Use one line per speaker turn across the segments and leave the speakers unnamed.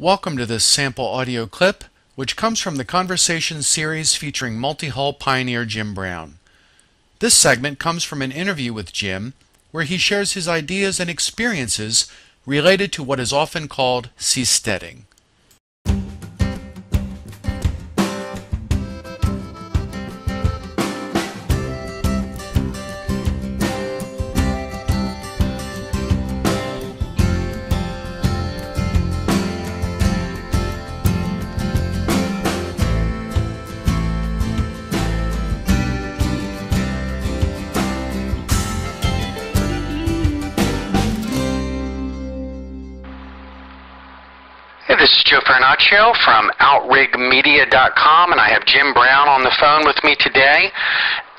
Welcome to this sample audio clip, which comes from the Conversation series featuring Multihull pioneer Jim Brown. This segment comes from an interview with Jim, where he shares his ideas and experiences related to what is often called seasteading.
This is Joe Fernaccio from outrigmedia.com, and I have Jim Brown on the phone with me today.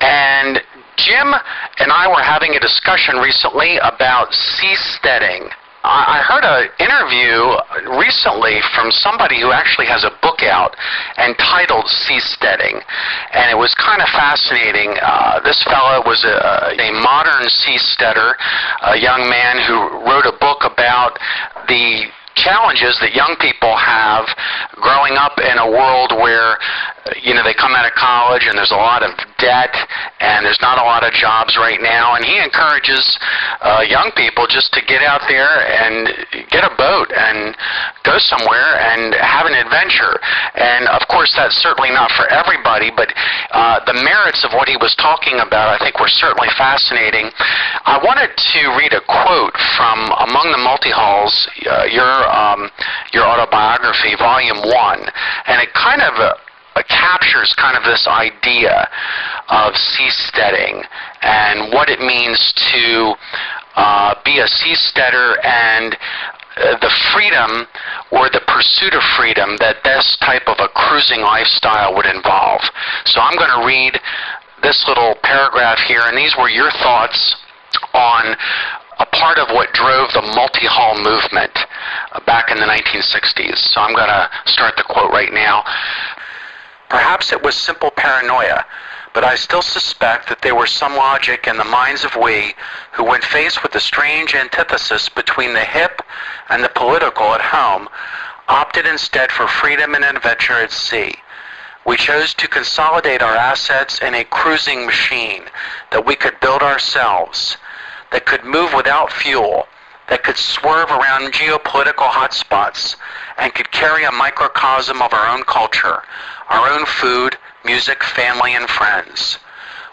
And Jim and I were having a discussion recently about seasteading. I heard an interview recently from somebody who actually has a book out entitled Seasteading, and it was kind of fascinating. This fellow was a modern seasteader, a young man who wrote a book about the challenges that young people have growing up in a world where, they come out of college and there's a lot of debt and there's not a lot of jobs right now, and he encourages young people just to get out there and get a boat and go somewhere and have an adventure. And of course that's certainly not for everybody, but the merits of what he was talking about I think were certainly fascinating. I wanted to read a quote from Among the Multihulls, your autobiography, Volume 1, and it kind of captures kind of this idea of seasteading and what it means to be a seasteader and the freedom or the pursuit of freedom that this type of a cruising lifestyle would involve. So I'm going to read this little paragraph here, and these were your thoughts on a part of what drove the Multihull movement back in the 1960s. So I'm going to start the quote right now. Perhaps it was simple paranoia, but I still suspect that there was some logic in the minds of we who, when faced with the strange antithesis between the hip and the political at home, opted instead for freedom and adventure at sea. We chose to consolidate our assets in a cruising machine that we could build ourselves, that could move without fuel, that could swerve around geopolitical hotspots, and could carry a microcosm of our own culture, our own food, music, family, and friends.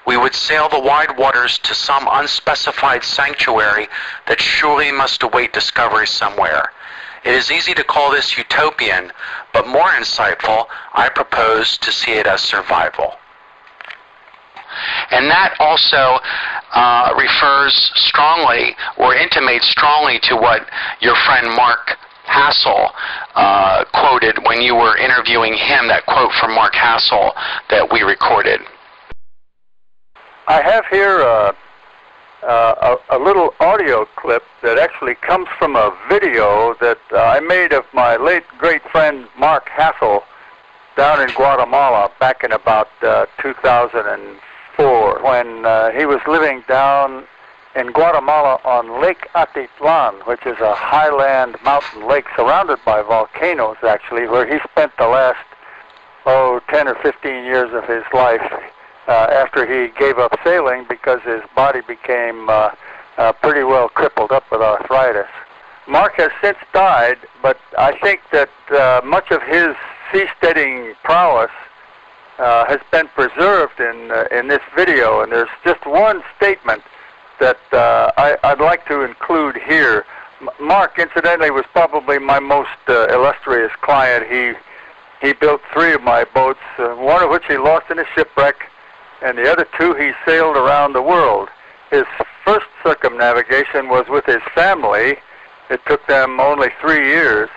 We would sail the wide waters to some unspecified sanctuary that surely must await discovery somewhere. It is easy to call this utopian, but more insightful, I propose to see it as survival. And that also refers strongly or intimates strongly to what your friend Mark Hassel quoted when you were interviewing him, that quote from Mark Hassel that we recorded.
I have here a little audio clip that actually comes from a video that I made of my late great friend Mark Hassel down in Guatemala back in about 2004 when he was living down in Guatemala on Lake Atitlan, which is a highland mountain lake surrounded by volcanoes, actually, where he spent the last, 10 or 15 years of his life after he gave up sailing because his body became pretty well crippled up with arthritis. Mark has since died, but I think that much of his seasteading prowess has been preserved in this video, and there's just one statement that I'd like to include here. Mark, incidentally, was probably my most illustrious client. He built 3 of my boats, one of which he lost in a shipwreck, and the other 2 he sailed around the world. His first circumnavigation was with his family. It took them only 3 years.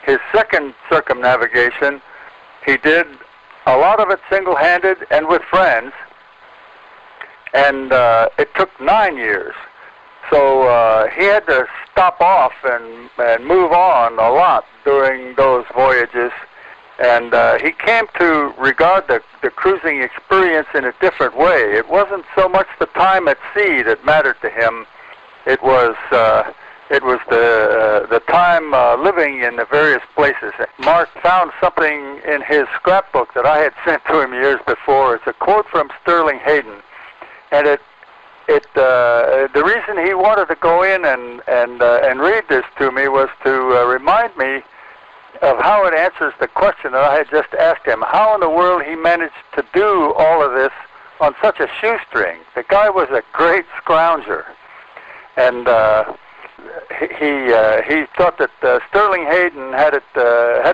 His second circumnavigation, he did a lot of it single-handed and with friends, and it took 9 years. So he had to stop off and move on a lot during those voyages, and he came to regard the cruising experience in a different way. It wasn't so much the time at sea that mattered to him. It was It was the time living in the various places. Mark found something in his scrapbook that I had sent to him years before. It's a quote from Sterling Hayden, and the reason he wanted to go in and read this to me was to remind me of how it answers the question that I had just asked him. How in the world he managed to do all of this on such a shoestring? The guy was a great scrounger, and he thought that Sterling Hayden had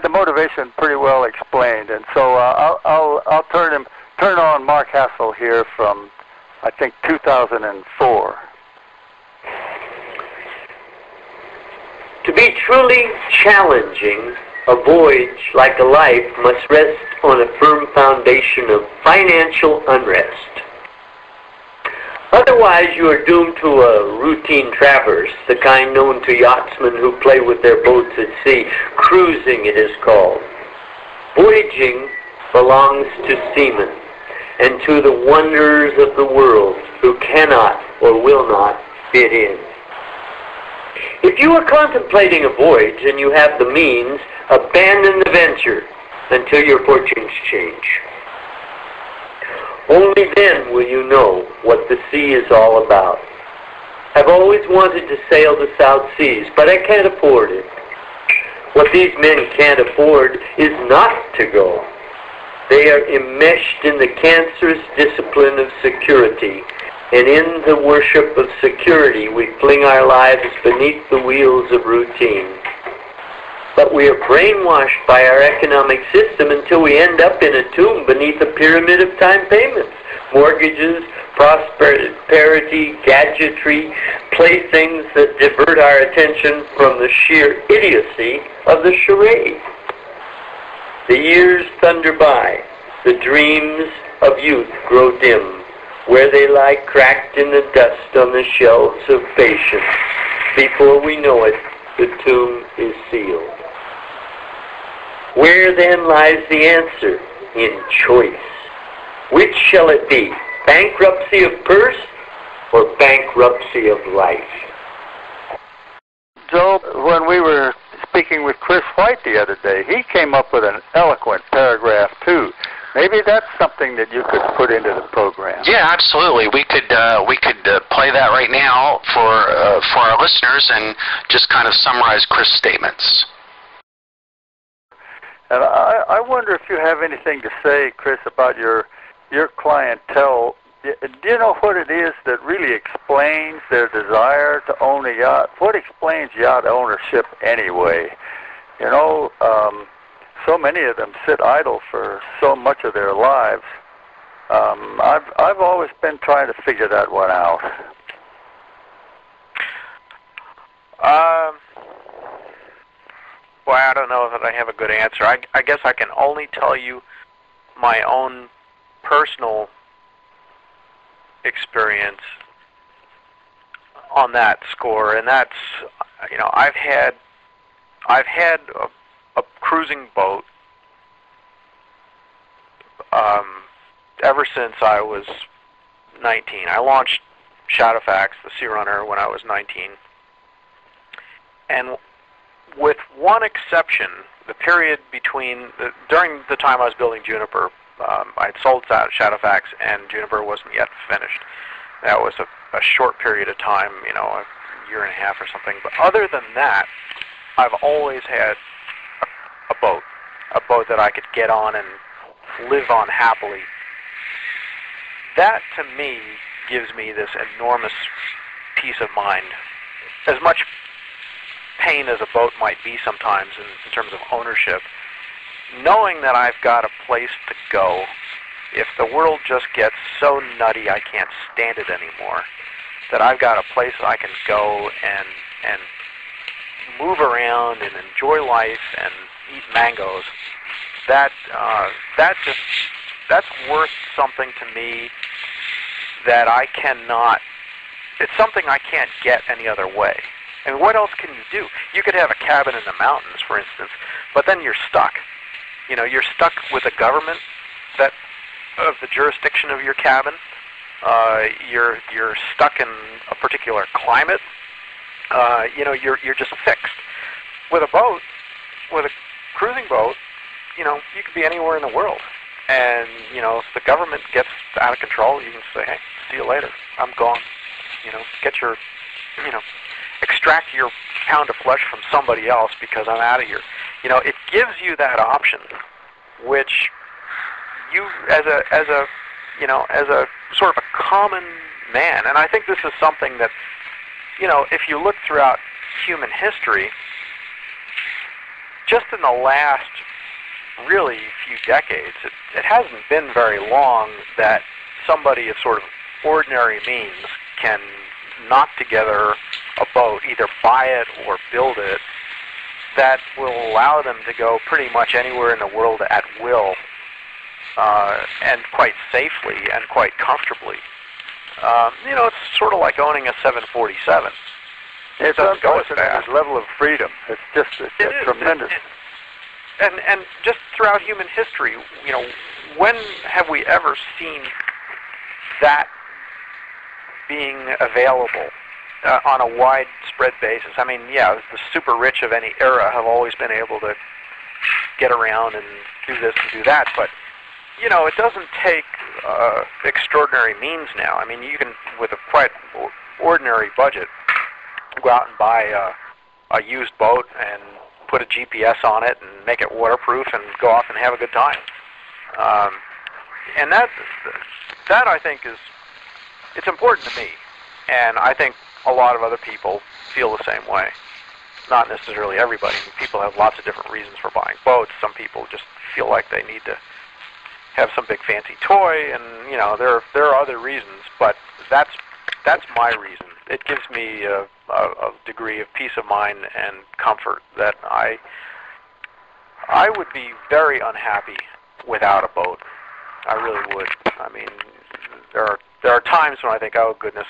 the motivation pretty well explained. And so I'll turn on Mark Hassel here from, I think, 2004.
To be truly challenging, a voyage like a life must rest on a firm foundation of financial unrest. Otherwise, you are doomed to a routine traverse, the kind known to yachtsmen who play with their boats at sea. Cruising, it is called. Voyaging belongs to seamen and to the wonders of the world who cannot or will not fit in. If you are contemplating a voyage and you have the means, abandon the venture until your fortunes change. Only then will you know what the sea is all about. I've always wanted to sail the South Seas, but I can't afford it. What these men can't afford is not to go. They are enmeshed in the cancerous discipline of security, and in the worship of security we fling our lives beneath the wheels of routine. But we are brainwashed by our economic system until we end up in a tomb beneath a pyramid of time payments, mortgages, prosperity, gadgetry, playthings that divert our attention from the sheer idiocy of the charade. The years thunder by, the dreams of youth grow dim, where they lie cracked in the dust on the shelves of patience. Before we know it, the tomb is sealed. Where then lies the answer? In choice. Which shall it be? Bankruptcy of purse or bankruptcy of life?
Joe, when we were speaking with Chris White the other day, he came up with an eloquent paragraph too. Maybe that's something that you could put into the program.
Yeah, absolutely. We could play that right now for our listeners and just kind of summarize Chris' statements.
And I wonder if you have anything to say, Chris, about your clientele. Do you know what it is that really explains their desire to own a yacht? What explains yacht ownership anyway? You know, so many of them sit idle for so much of their lives. I've always been trying to figure that one out.
Well, I don't know that I have a good answer. I guess I can only tell you my own personal experience on that score, and that's, you know, I've had a cruising boat ever since I was 19. I launched Shadowfax, the Sea Runner, when I was 19, and with one exception, the period during the time I was building Juniper, I'd sold Shadowfax and Juniper wasn't yet finished. That was a short period of time, you know, a year and a half or something. But other than that, I've always had a boat that I could get on and live on happily. That, to me, gives me this enormous peace of mind. As much pain as a boat might be sometimes in terms of ownership, knowing that I've got a place to go if the world just gets so nutty I can't stand it anymore, that I've got a place I can go and move around and enjoy life and eat mangoes, that's worth something to me that I cannot, it's something I can't get any other way. And what else can you do? You could have a cabin in the mountains, for instance, but then you're stuck. You know, you're stuck with a government that of the jurisdiction of your cabin. You're stuck in a particular climate. you're just fixed. With a boat, with a cruising boat, you could be anywhere in the world. And, if the government gets out of control, you can say, hey, see you later. I'm gone. Get your, extract your pound of flesh from somebody else because I'm out of here. It gives you that option, which you, as a sort of a common man, and I think this is something that, if you look throughout human history, just in the last really few decades, it hasn't been very long that somebody of sort of ordinary means can knock together a boat, either buy it or build it, that will allow them to go pretty much anywhere in the world at will, and quite safely and quite comfortably. It's sort of like owning a 747.
It doesn't go as fast. Level of freedom. It's tremendous.
And just throughout human history, when have we ever seen that being available on a widespread basis? I mean, yeah, the super rich of any era have always been able to get around and do this and do that, but it doesn't take extraordinary means now. I mean, you can, with a quite ordinary budget, go out and buy a used boat and put a GPS on it and make it waterproof and go off and have a good time. And that I think it's important to me, and I think a lot of other people feel the same way. Not necessarily everybody. People have lots of different reasons for buying boats. Some people just feel like they need to have some big fancy toy, and there are other reasons, but that's my reason. It gives me a degree of peace of mind and comfort that I would be very unhappy without a boat. I really would. I mean, there are times when I think, oh goodness,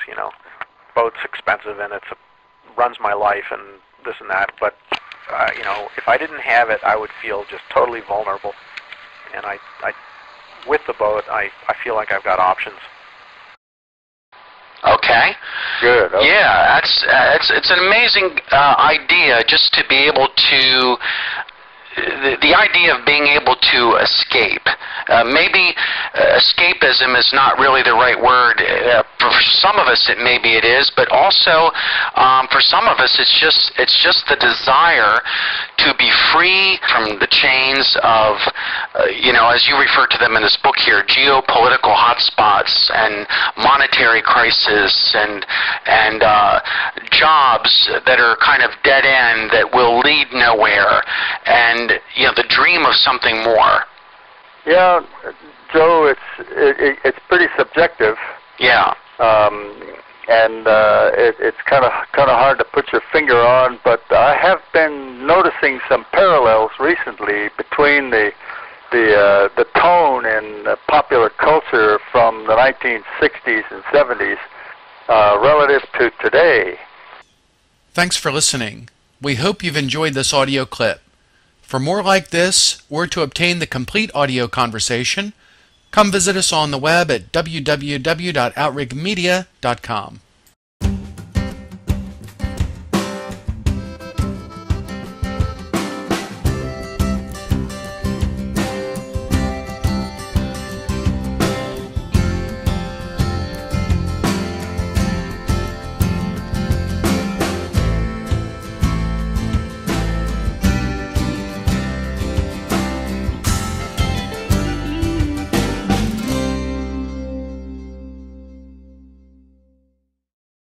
boat's expensive and it runs my life and this and that. But if I didn't have it, I would feel just totally vulnerable. And I with the boat, I feel like I've got options.
Okay.
Good. Okay.
Yeah, it's an amazing idea just to be able to. The idea of being able to escape. Maybe escapism is not really the right word. For some of us, maybe it is, but also for some of us, it's just the desire to be free from the chains of, as you refer to them in this book here, geopolitical hotspots and monetary crisis and jobs that are kind of dead end that will lead nowhere, and the dream of something more.
Yeah, Joe, it's pretty subjective.
Yeah.
And it's kind of hard to put your finger on, but I have been noticing some parallels recently between the tone in popular culture from the 1960s and 70s relative to today.
Thanks for listening. We hope you've enjoyed this audio clip. For more like this, or to obtain the complete audio conversation, come visit us on the web at www.outrigmedia.com.